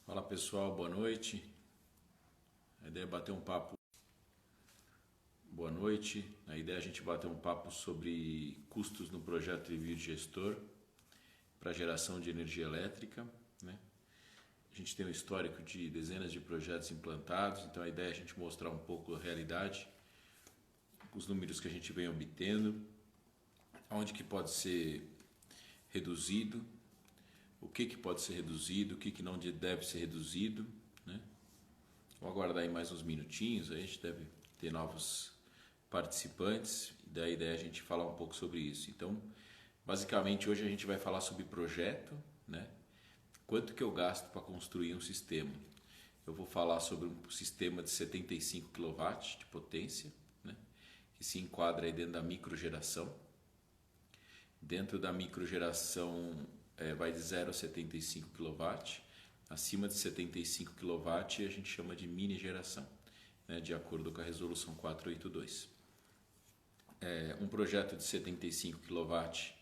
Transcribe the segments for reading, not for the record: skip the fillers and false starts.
Fala pessoal, boa noite. A ideia é bater um papo. Boa noite. A ideia é a gente bater um papo sobre custos no projeto de biodigestor para geração de energia elétrica, né? A gente tem um histórico de dezenas de projetos implantados, então a ideia é a gente mostrar um pouco a realidade, os números que a gente vem obtendo, onde que pode ser reduzido, o que pode ser reduzido, o que não deve ser reduzido, né? Vou aguardar aí mais uns minutinhos, aí a gente deve ter novos participantes, e daí a ideia é a gente falar um pouco sobre isso. Então, basicamente hoje a gente vai falar sobre projeto, né? Quanto que eu gasto para construir um sistema? Eu vou falar sobre um sistema de 75 kW de potência, né? Que se enquadra aí dentro da microgeração. Dentro da microgeração vai de 0 a 75 kW. Acima de 75 kW a gente chama de mini geração, né? De acordo com a resolução 482. Um projeto de 75 kW,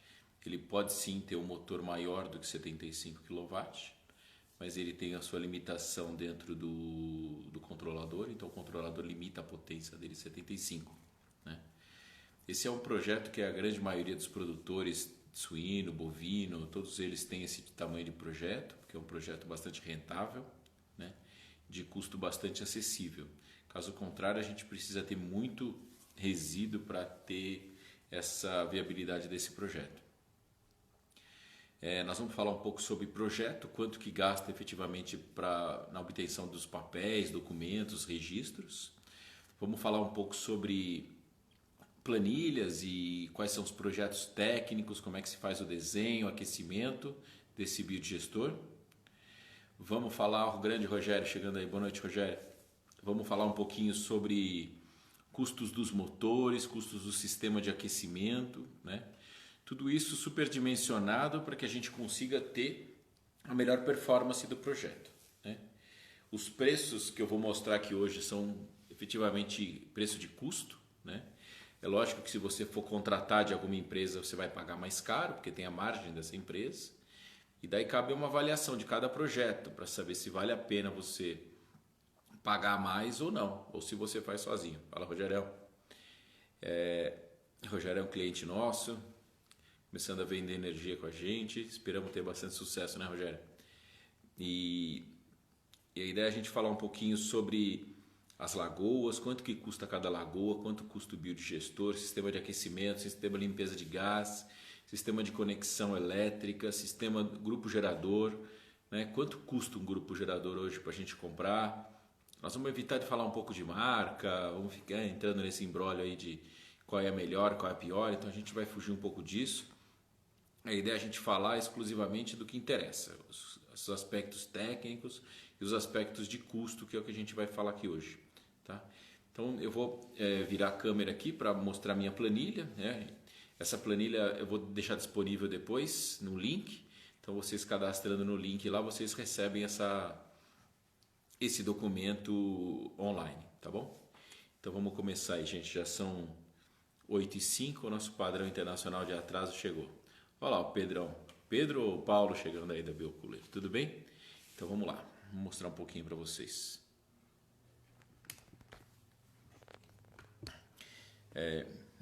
ele pode sim ter um motor maior do que 75 kW, mas ele tem a sua limitação dentro do controlador, então o controlador limita a potência dele a 75, né? Esse é um projeto que a grande maioria dos produtores suíno, bovino, todos eles têm esse tamanho de projeto, porque é um projeto bastante rentável, né? De custo bastante acessível. Caso contrário, a gente precisa ter muito resíduo para ter essa viabilidade desse projeto. Nós vamos falar um pouco sobre projeto, quanto que gasta efetivamente na obtenção dos papéis, documentos, registros. Vamos falar um pouco sobre planilhas e quais são os projetos técnicos, como é que se faz o desenho, aquecimento desse biodigestor. Vamos falar, o grande Rogério chegando aí, boa noite Rogério. Vamos falar um pouquinho sobre custos dos motores, custos do sistema de aquecimento, né? Tudo isso superdimensionado para que a gente consiga ter a melhor performance do projeto, né? Os preços que eu vou mostrar aqui hoje são efetivamente preço de custo, né? É lógico que se você for contratar de alguma empresa, você vai pagar mais caro, porque tem a margem dessa empresa. E daí cabe uma avaliação de cada projeto, para saber se vale a pena você pagar mais ou não, ou se você faz sozinho. Fala, Rogério. Rogério é um cliente nosso, começando a vender energia com a gente. Esperamos ter bastante sucesso, né, Rogério? E a ideia é a gente falar um pouquinho sobre as lagoas, quanto que custa cada lagoa, quanto custa o biodigestor, sistema de aquecimento, sistema de limpeza de gás, sistema de conexão elétrica, sistema grupo gerador, né? Quanto custa um grupo gerador hoje para a gente comprar? Nós vamos evitar de falar um pouco de marca, vamos ficar entrando nesse imbróglio aí de qual é a melhor, qual é a pior, então a gente vai fugir um pouco disso. A ideia é a gente falar exclusivamente do que interessa, os aspectos técnicos e os aspectos de custo, que é o que a gente vai falar aqui hoje, tá? Então eu vou virar a câmera aqui para mostrar minha planilha, né? Essa planilha eu vou deixar disponível depois no link, então vocês cadastrando no link lá, vocês recebem esse documento online, tá bom? Então vamos começar aí, gente, já são 8h05, o nosso padrão internacional de atraso chegou. Olha lá o Pedrão, Pedro ou Paulo chegando aí da Biocooler, tudo bem? Então vamos lá, vou mostrar um pouquinho para vocês.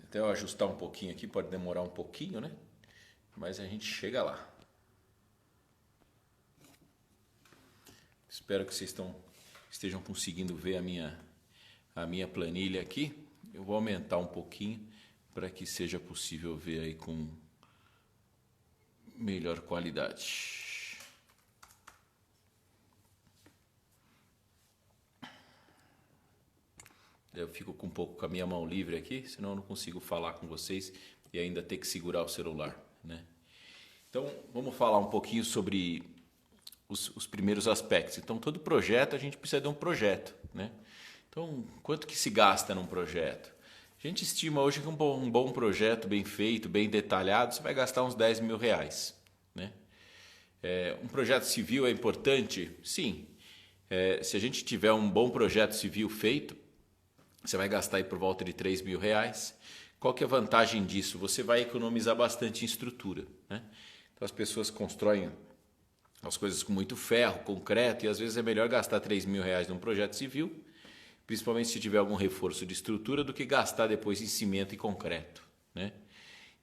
Até eu ajustar um pouquinho aqui, pode demorar um pouquinho, né? Mas a gente chega lá. Espero que vocês estejam conseguindo ver a minha planilha aqui. Eu vou aumentar um pouquinho para que seja possível ver aí com melhor qualidade. Eu fico com um pouco com a minha mão livre aqui, senão eu não consigo falar com vocês e ainda ter que segurar o celular, né? Então, vamos falar um pouquinho sobre os primeiros aspectos. Então, todo projeto, a gente precisa de um projeto, né? Então, quanto que se gasta num projeto? A gente estima hoje que um bom projeto, bem feito, bem detalhado, você vai gastar uns 10 mil reais, né? Um projeto civil é importante? Sim. Se a gente tiver um bom projeto civil feito, você vai gastar aí por volta de 3 mil reais. Qual que é a vantagem disso? Você vai economizar bastante em estrutura, né? Então, as pessoas constroem as coisas com muito ferro, concreto, e às vezes é melhor gastar R$3.000 num projeto civil, principalmente se tiver algum reforço de estrutura, do que gastar depois em cimento e concreto, né?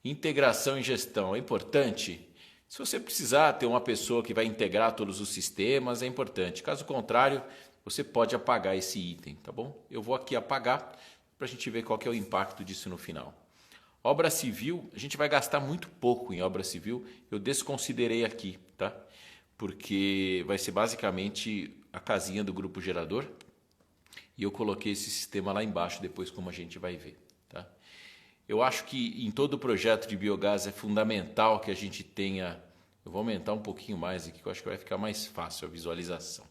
Integração e gestão é importante. Se você precisar ter uma pessoa que vai integrar todos os sistemas, é importante. Caso contrário, você pode apagar esse item, tá bom? Eu vou aqui apagar para a gente ver qual que é o impacto disso no final. Obra civil, a gente vai gastar muito pouco em obra civil. Eu desconsiderei aqui, tá? Porque vai ser basicamente a casinha do grupo gerador. E eu coloquei esse sistema lá embaixo depois, como a gente vai ver, tá? Eu acho que em todo projeto de biogás é fundamental que a gente tenha... Eu vou aumentar um pouquinho mais aqui, que eu acho que vai ficar mais fácil a visualização.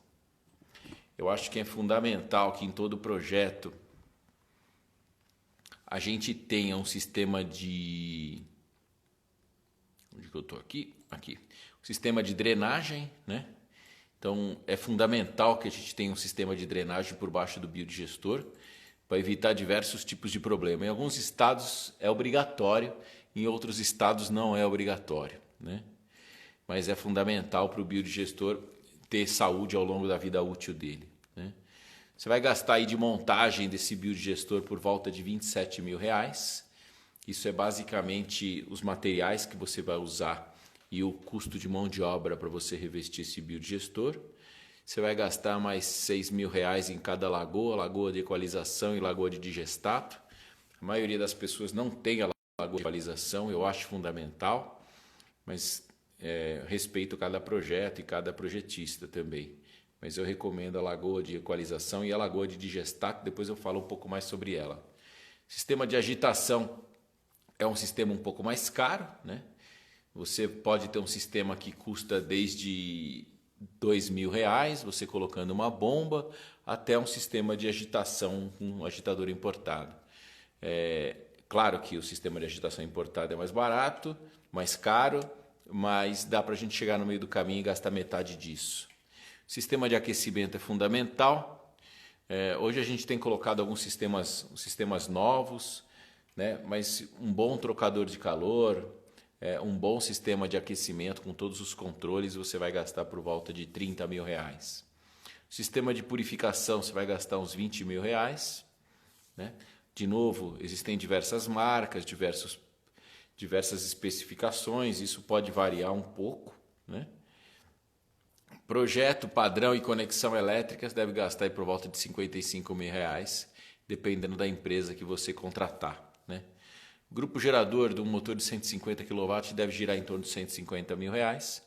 Eu acho que é fundamental que em todo projeto a gente tenha um sistema de... Onde que eu estou aqui? Aqui. Um sistema de drenagem, né? Então, é fundamental que a gente tenha um sistema de drenagem por baixo do biodigestor para evitar diversos tipos de problema. Em alguns estados é obrigatório, em outros estados não é obrigatório, né? Mas é fundamental para o biodigestor ter saúde ao longo da vida útil dele, né? Você vai gastar aí de montagem desse biodigestor por volta de R$27.000. Isso é basicamente os materiais que você vai usar e o custo de mão de obra para você revestir esse biodigestor. Você vai gastar mais R$6.000 em cada lagoa de equalização e lagoa de digestato. A maioria das pessoas não tem a lagoa de equalização, eu acho fundamental, mas respeito cada projeto e cada projetista também. Mas eu recomendo a lagoa de equalização e a lagoa de digestato, depois eu falo um pouco mais sobre ela. Sistema de agitação é um sistema um pouco mais caro, né? Você pode ter um sistema que custa desde R$2.000, você colocando uma bomba, até um sistema de agitação com um agitador importado. Claro que o sistema de agitação importado é mais barato, mais caro, mas dá para a gente chegar no meio do caminho e gastar metade disso. O sistema de aquecimento é fundamental. Hoje a gente tem colocado alguns sistemas novos, né? Mas um bom trocador de calor, um bom sistema de aquecimento com todos os controles, você vai gastar por volta de R$30.000. Sistema de purificação, você vai gastar uns R$20.000, né? De novo, existem diversas marcas, diversas especificações, isso pode variar um pouco, né? Projeto, padrão e conexão elétricas deve gastar aí por volta de R$55.000, dependendo da empresa que você contratar, né? Grupo gerador de um motor de 150 kW deve girar em torno de R$150.000,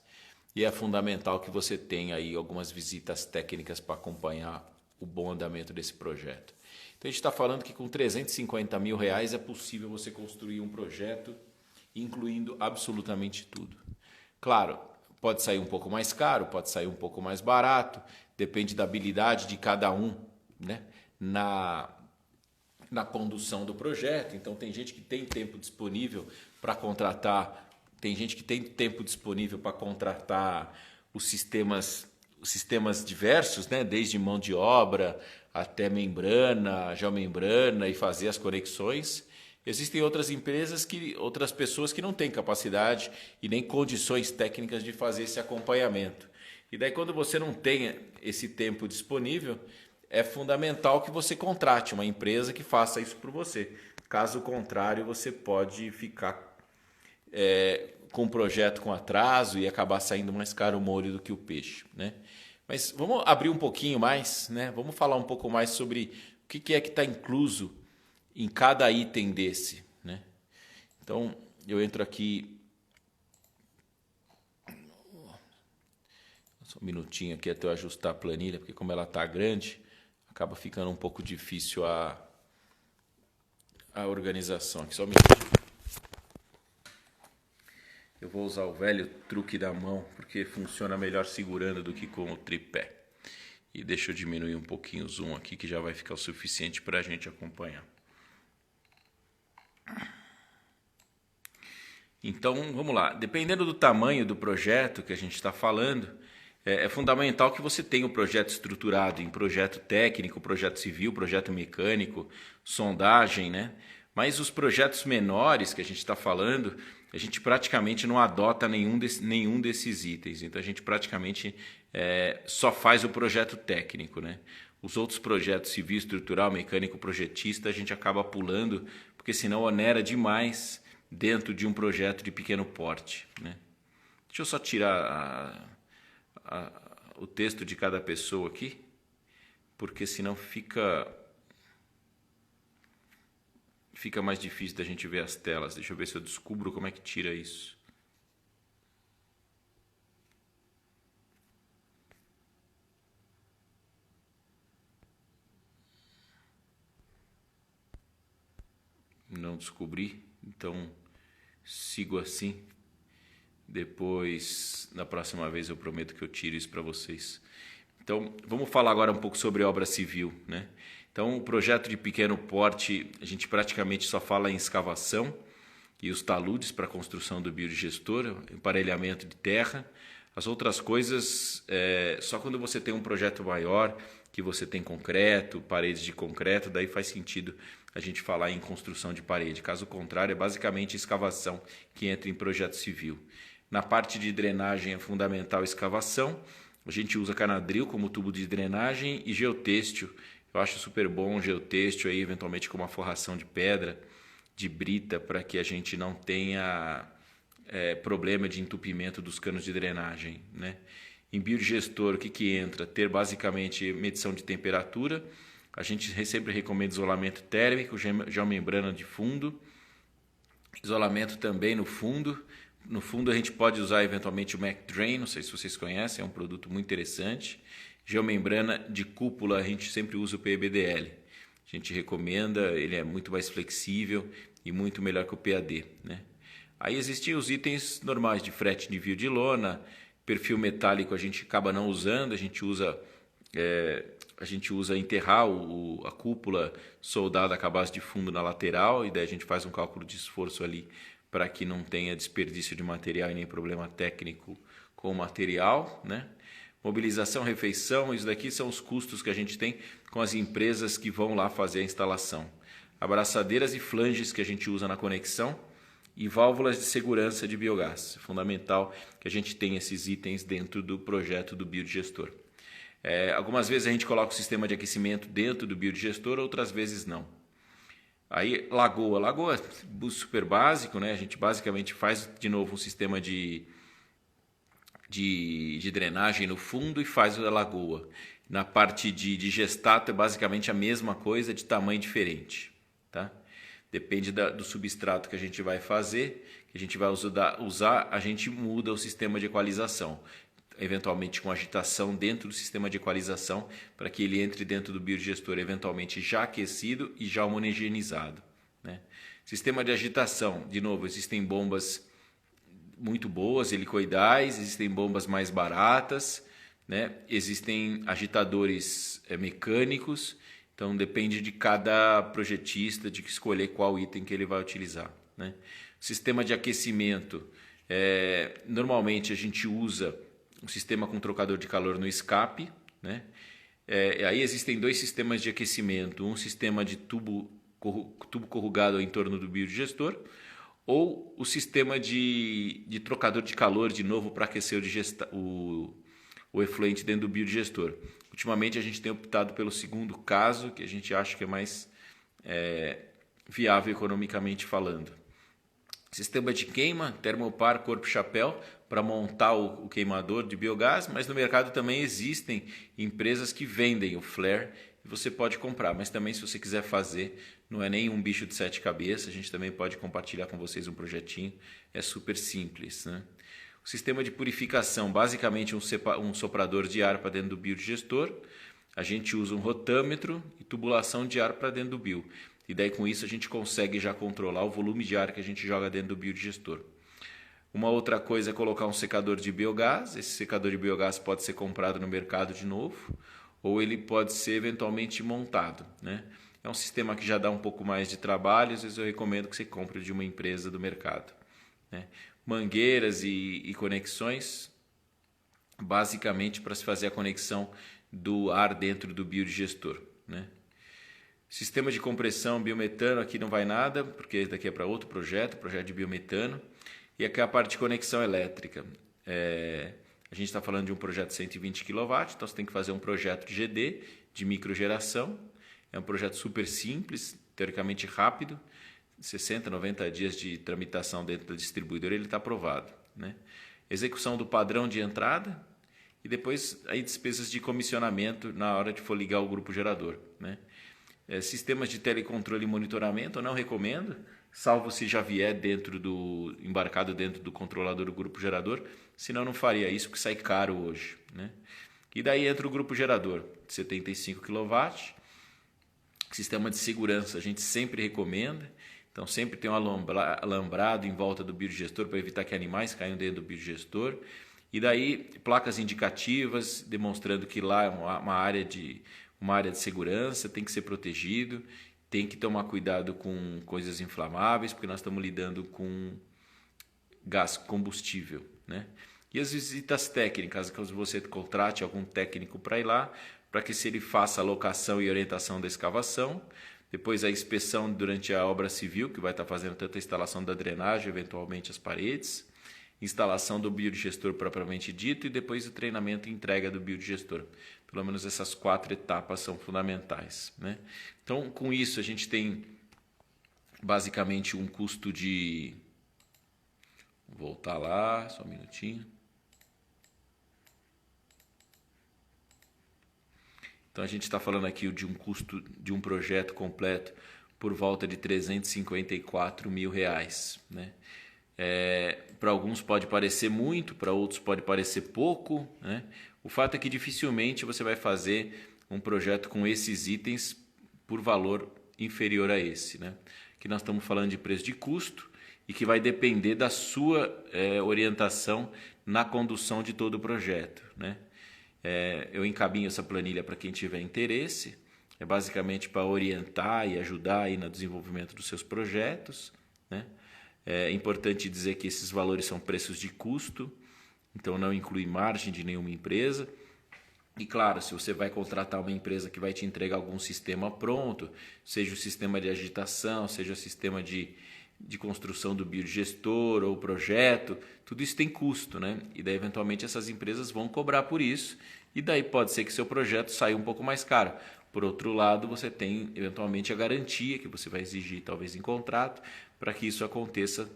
e é fundamental que você tenha aí algumas visitas técnicas para acompanhar o bom andamento desse projeto. Então a gente está falando que com R$350.000 é possível você construir um projeto incluindo absolutamente tudo. Claro, pode sair um pouco mais caro, pode sair um pouco mais barato, depende da habilidade de cada um, né? Na condução do projeto. Então tem gente que tem tempo disponível para contratar, os sistemas diversos, né? Desde mão de obra até membrana, geomembrana, e fazer as conexões. Existem outras pessoas que não têm capacidade e nem condições técnicas de fazer esse acompanhamento. E daí, quando você não tem esse tempo disponível, é fundamental que você contrate uma empresa que faça isso por você. Caso contrário, você pode ficar com um projeto com atraso e acabar saindo mais caro o molho do que o peixe, né? Mas vamos abrir um pouquinho mais, né? Vamos falar um pouco mais sobre o que é que está incluso em cada item desse, né? Então, eu entro aqui... Só um minutinho aqui até eu ajustar a planilha, porque como ela está grande, acaba ficando um pouco difícil a organização. Aqui só um minutinho. Eu vou usar o velho truque da mão, porque funciona melhor segurando do que com o tripé. E deixa eu diminuir um pouquinho o zoom aqui, que já vai ficar o suficiente para a gente acompanhar. Então, vamos lá. Dependendo do tamanho do projeto que a gente está falando, é fundamental que você tenha o projeto estruturado em projeto técnico, projeto civil, projeto mecânico, sondagem, né? Mas os projetos menores que a gente está falando, a gente praticamente não adota nenhum desses itens. Então a gente praticamente só faz o projeto técnico, né? Os outros projetos civil, estrutural, mecânico, projetista, a gente acaba pulando, porque senão onera demais dentro de um projeto de pequeno porte, né? Deixa eu só tirar o texto de cada pessoa aqui, porque senão fica mais difícil da gente ver as telas. Deixa eu ver se eu descubro como é que tira isso. Não descobri, então sigo assim. Depois, na próxima vez, eu prometo que eu tiro isso para vocês. Então, vamos falar agora um pouco sobre obra civil, né? Então, o projeto de pequeno porte, a gente praticamente só fala em escavação e os taludes para a construção do biodigestor, emparelhamento de terra. As outras coisas, só quando você tem um projeto maior, que você tem concreto, paredes de concreto, daí faz sentido a gente falar em construção de parede. Caso contrário, é basicamente escavação que entra em projeto civil. Na parte de drenagem é fundamental a escavação. A gente usa canadril como tubo de drenagem e geotêxtil. Eu acho super bom geotêxtil aí, eventualmente com uma forração de pedra, de brita, para que a gente não tenha problema de entupimento dos canos de drenagem, né? Em biodigestor, o que entra? Ter basicamente medição de temperatura. A gente sempre recomenda isolamento térmico, geomembrana de fundo, isolamento também no fundo. No fundo a gente pode usar eventualmente o MacDrain, não sei se vocês conhecem, é um produto muito interessante. Geomembrana de cúpula, a gente sempre usa o PBDL. A gente recomenda, ele é muito mais flexível e muito melhor que o PAD, né? Aí existem os itens normais de frete de vio de lona, perfil metálico a gente acaba não usando, a gente usa enterrar a cúpula soldada com a base de fundo na lateral, e daí a gente faz um cálculo de esforço ali para que não tenha desperdício de material e nem problema técnico com o material, né? Mobilização, refeição, isso daqui são os custos que a gente tem com as empresas que vão lá fazer a instalação. Abraçadeiras e flanges que a gente usa na conexão e válvulas de segurança de biogás. É fundamental que a gente tenha esses itens dentro do projeto do biodigestor. Algumas vezes a gente coloca o sistema de aquecimento dentro do biodigestor, outras vezes não. Aí lagoa é super básico, né? A gente basicamente faz de novo um sistema de drenagem no fundo e faz a lagoa. Na parte de gestato é basicamente a mesma coisa, de tamanho diferente, tá? Depende do substrato que a gente vai fazer, que a gente vai usar, a gente muda o sistema de equalização, eventualmente com agitação dentro do sistema de equalização, para que ele entre dentro do biodigestor, eventualmente já aquecido e já homogeneizado, né? Sistema de agitação, de novo, existem bombas muito boas, helicoidais, existem bombas mais baratas, né? Existem agitadores mecânicos. Então depende de cada projetista de escolher qual item que ele vai utilizar, né? Sistema de aquecimento, normalmente a gente usa um sistema com trocador de calor no escape, né? Aí existem dois sistemas de aquecimento, um sistema de tubo corrugado em torno do biodigestor, ou o sistema de trocador de calor de novo para aquecer o efluente dentro do biodigestor. Ultimamente a gente tem optado pelo segundo caso, que a gente acha que é mais viável economicamente falando. Sistema de queima, termopar, corpo-chapéu, para montar o queimador de biogás, mas no mercado também existem empresas que vendem o flare e você pode comprar, mas também se você quiser fazer, não é nem um bicho de 7 cabeças, a gente também pode compartilhar com vocês um projetinho, é super simples, né? O sistema de purificação, basicamente um soprador de ar para dentro do biodigestor. A gente usa um rotâmetro e tubulação de ar para dentro do bio. E daí com isso a gente consegue já controlar o volume de ar que a gente joga dentro do biodigestor. Uma outra coisa é colocar um secador de biogás. Esse secador de biogás pode ser comprado no mercado de novo, ou ele pode ser eventualmente montado, né? É um sistema que já dá um pouco mais de trabalho, às vezes eu recomendo que você compre de uma empresa do mercado, né? Mangueiras e conexões, basicamente para se fazer a conexão do ar dentro do biodigestor, né? Sistema de compressão biometano, aqui não vai nada, porque daqui é para outro projeto de biometano. E aqui é a parte de conexão elétrica. A gente está falando de um projeto de 120 kW, então você tem que fazer um projeto de GD, de microgeração. É um projeto super simples, teoricamente rápido, 60, 90 dias de tramitação dentro da distribuidora, ele está aprovado, né? Execução do padrão de entrada e depois aí despesas de comissionamento na hora de for ligar o grupo gerador, né? Sistemas de telecontrole e monitoramento eu não recomendo, salvo se já vier embarcado dentro do controlador do grupo gerador, senão não faria isso, porque sai caro hoje, né? E daí entra o grupo gerador, 75 kW, sistema de segurança a gente sempre recomenda, então sempre tem um alambrado em volta do biodigestor para evitar que animais caiam dentro do biodigestor, e daí placas indicativas demonstrando que lá é uma área de segurança, tem que ser protegido, tem que tomar cuidado com coisas inflamáveis, porque nós estamos lidando com gás combustível, né? E as visitas técnicas, caso você contrate algum técnico para ir lá, para que se ele faça a locação e orientação da escavação, depois a inspeção durante a obra civil, que vai estar fazendo tanto a instalação da drenagem, eventualmente as paredes, instalação do biodigestor propriamente dito e depois o treinamento e entrega do biodigestor. Pelo menos essas 4 etapas são fundamentais, né? Então, com isso, a gente tem basicamente um custo de... Vou voltar lá, só um minutinho. Então, a gente está falando aqui de um custo de um projeto completo por volta de R$354 mil, né? Para alguns pode parecer muito, para outros pode parecer pouco, né? O fato é que dificilmente você vai fazer um projeto com esses itens por valor inferior a esse, né? Que nós estamos falando de preço de custo e que vai depender da sua orientação na condução de todo o projeto, né? Eu encaminho essa planilha para quem tiver interesse, é basicamente para orientar e ajudar aí no desenvolvimento dos seus projetos, né? É importante dizer que esses valores são preços de custo, então não inclui margem de nenhuma empresa. E claro, se você vai contratar uma empresa que vai te entregar algum sistema pronto, seja o sistema de agitação, seja o sistema de construção do biodigestor ou projeto, tudo isso tem custo, né? E daí eventualmente essas empresas vão cobrar por isso e daí pode ser que seu projeto saia um pouco mais caro. Por outro lado, você tem eventualmente a garantia que você vai exigir talvez em contrato para que isso aconteça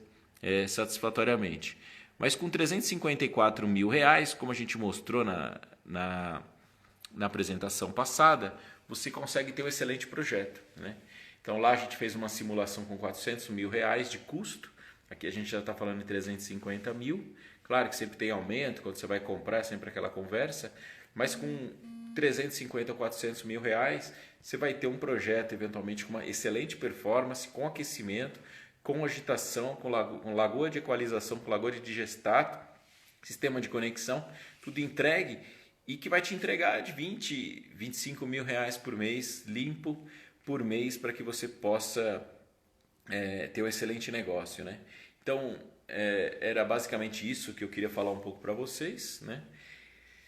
satisfatoriamente. Mas com R$354 mil, como a gente mostrou na apresentação passada, você consegue ter um excelente projeto, né? Então lá a gente fez uma simulação com R$400 mil de custo, aqui a gente já está falando de 350 mil, claro que sempre tem aumento, quando você vai comprar é sempre aquela conversa, mas com 350 a 400 mil reais, você vai ter um projeto eventualmente com uma excelente performance, com aquecimento, com agitação, com lagoa de equalização, com lagoa de digestato, sistema de conexão, tudo entregue e que vai te entregar de 20, 25 mil reais por mês, limpo por mês, para que você possa ter um excelente negócio, né? Então, era basicamente isso que eu queria falar um pouco para vocês, né?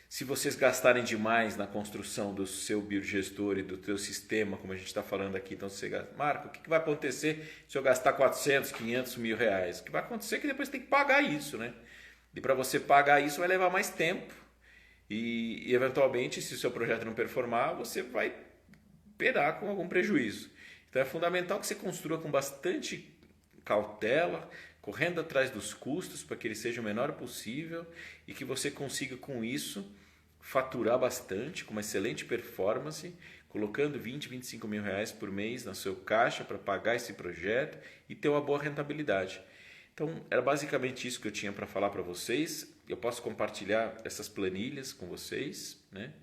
Se vocês gastarem demais na construção do seu biodigestor e do teu sistema, como a gente está falando aqui, então você gasta, Marco, o que vai acontecer se eu gastar 400, 500 mil reais? O que vai acontecer é que depois tem que pagar isso, né? E para você pagar isso vai levar mais tempo e eventualmente, se o seu projeto não performar, você vai penar com algum prejuízo. Então é fundamental que você construa com bastante cautela, correndo atrás dos custos para que ele seja o menor possível e que você consiga com isso faturar bastante, com uma excelente performance, colocando 20, 25 mil reais por mês na seu caixa para pagar esse projeto e ter uma boa rentabilidade. Então era basicamente isso que eu tinha para falar para vocês. Eu posso compartilhar essas planilhas com vocês, né?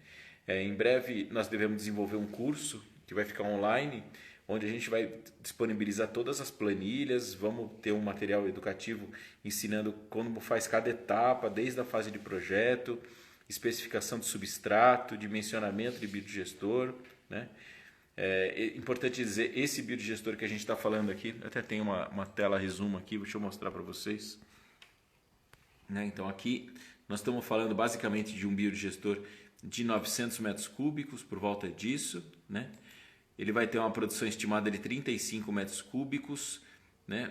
Em breve nós devemos desenvolver um curso que vai ficar online, onde a gente vai disponibilizar todas as planilhas, vamos ter um material educativo ensinando como faz cada etapa, desde a fase de projeto, especificação de substrato, dimensionamento de biodigestor, né? É importante dizer, esse biodigestor que a gente está falando aqui, até tem uma tela resumo aqui, deixa eu mostrar para vocês, né? Então aqui nós estamos falando basicamente de um biodigestor de 900 metros cúbicos, por volta disso, né? Ele vai ter uma produção estimada de 35 metros cúbicos, né?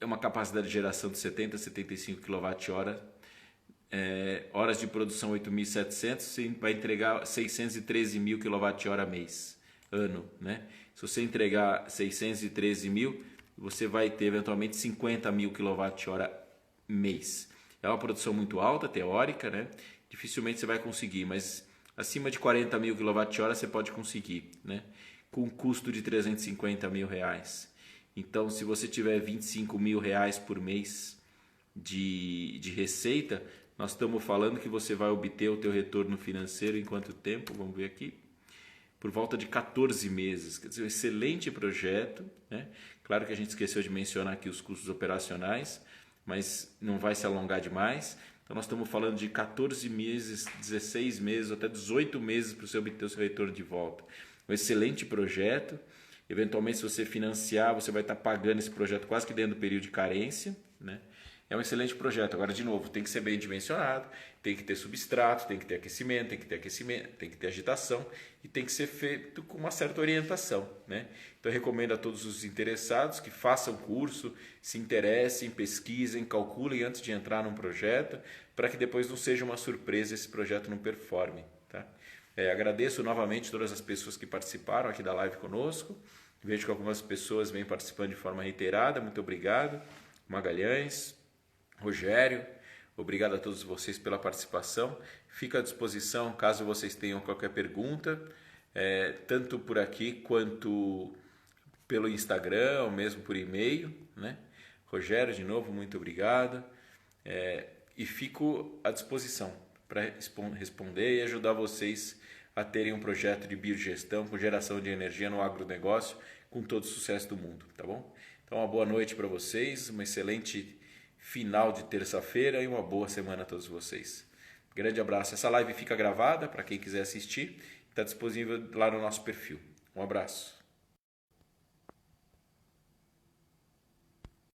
uma capacidade de geração de 70 a 75 kWh, horas de produção 8.700, você vai entregar 613 mil kWh mês, ano, né? Se você entregar 613 mil, você vai ter eventualmente 50 mil kWh mês. É uma produção muito alta, teórica, né? Dificilmente você vai conseguir, mas acima de 40 mil kWh você pode conseguir, né? Com um custo de 350 mil reais. Então, se você tiver 25 mil reais por mês de receita, nós estamos falando que você vai obter o teu retorno financeiro em quanto tempo? Vamos ver aqui. Por volta de 14 meses. Quer dizer, um excelente projeto, né? Claro que a gente esqueceu de mencionar aqui os custos operacionais, mas não vai se alongar demais. Então, nós estamos falando de 14 meses, 16 meses, até 18 meses para você obter o seu retorno de volta. Um excelente projeto. Eventualmente, se você financiar, você vai estar pagando esse projeto quase que dentro do período de carência, né? É um excelente projeto. Agora, de novo, tem que ser bem dimensionado, tem que ter substrato, tem que ter aquecimento, tem que ter agitação e tem que ser feito com uma certa orientação, né? Então, eu recomendo a todos os interessados que façam curso, se interessem, pesquisem, calculem antes de entrar num projeto, para que depois não seja uma surpresa esse projeto não performe, tá? Agradeço novamente todas as pessoas que participaram aqui da live conosco. Vejo que algumas pessoas vêm participando de forma reiterada. Muito obrigado. Magalhães, Rogério, obrigado a todos vocês pela participação. Fico à disposição caso vocês tenham qualquer pergunta, tanto por aqui quanto pelo Instagram ou mesmo por e-mail, né? Rogério, de novo, muito obrigado. E fico à disposição para responder e ajudar vocês a terem um projeto de biogestão com geração de energia no agronegócio com todo o sucesso do mundo, tá bom? Então, uma boa noite para vocês, uma excelente final de terça-feira e uma boa semana a todos vocês. Grande abraço. Essa live fica gravada para quem quiser assistir, está disponível lá no nosso perfil. Um abraço.